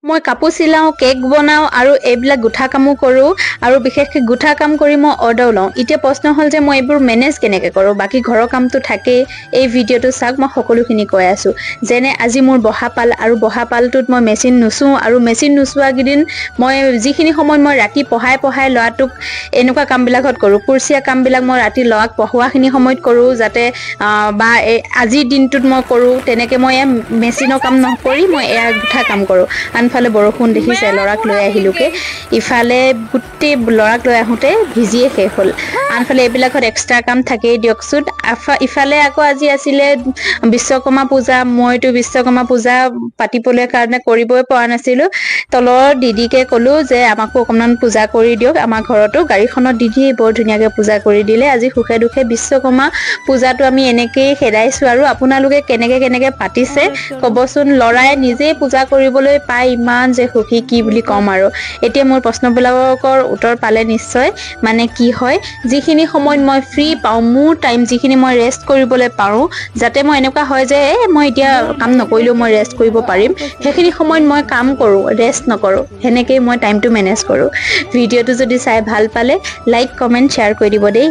মই কাপোৰ চিলাওঁ, কেক বনাওঁ আৰু এইবিলাক গুঠা কামো কৰোঁ আৰু বিশেষকৈ গুঠা কাম কৰি মই অৰ্ডাৰ লওঁ। এতিয়া প্ৰশ্ন হ'ল যে মই এইবোৰ মেনেজ কেনেকৈ কৰোঁ। বাকী ঘৰৰ কামটো থাকেই। এই ভিডিঅ'টো চাওক, মই সকলোখিনি কৈ আছোঁ। যেনে আজি মোৰ বহা পাল আৰু বহা পালটোত মই মেচিন নুচোঁ আৰু মেচিন নোচোৱা কেইদিন মই যিখিনি সময়ত মই ৰাতি পঢ়াই ল'ৰাটোক এনেকুৱা কামবিলাকত কৰোঁ। কুৰ্চীয়া কামবিলাক মই ৰাতি ল'ৰাক পঢ়োৱাখিনি সময়ত কৰোঁ, যাতে বা আজিৰ দিনটোত মই কৰোঁ। তেনেকৈ মই মেচিনৰ কাম নকৰি মই এয়া গুঠা কাম কৰোঁ। আনফালে বৰষুণ দেখিছে, ল'ৰাক লৈ আহিলোঁগৈ। ইফালে গোটেই ল'ৰাক লৈ আহোঁতে ভিজিয়ে শেষ হ'ল। আনফালে এইবিলাকত এক্সট্ৰা কাম থাকেই দিয়কচোন। ইফালে আকৌ আজি আছিলে বিশ্বকৰ্মা পূজা। মইতো বিশ্বকৰ্মা পূজা পাতিবলৈ কাৰণে কৰিবই পৰা নাছিলোঁ। তলৰ দিদিকে ক'লোঁ যে আমাকো অকণমান পূজা কৰি দিয়ক। আমাৰ ঘৰতো গাড়ীখনত দিদিয়ে বৰ ধুনীয়াকৈ পূজা কৰি দিলে। আজি সুখে দুখে বিশ্বকৰ্মা পূজাটো আমি এনেকেই খেদাইছোঁ। আৰু আপোনালোকে কেনেকৈ পাতিছে ক'বচোন। ল'ৰাই নিজেই পূজা কৰিবলৈ পাই ইমান যে সুখী, কি বুলি ক'ম আৰু। এতিয়া মোৰ প্ৰশ্নবিলাকৰ উত্তৰ পালে নিশ্চয়। মানে কি হয়, যিখিনি সময়ত মই ফ্ৰী পাওঁ, মোৰ টাইম যিখিনি মই ৰেষ্ট কৰিবলৈ পাৰোঁ, যাতে মই এনেকুৱা হয় যে মই এতিয়া কাম নকৰিলেও মই ৰেষ্ট কৰিব পাৰিম, সেইখিনি সময়ত মই কাম কৰোঁ, ৰেষ্ট নকৰোঁ। সেনেকেই মই টাইমটো মেনেজ কৰোঁ। ভিডিঅ'টো যদি চাই ভাল পালে লাইক, কমেণ্ট, শ্বেয়াৰ কৰি দিব দেই।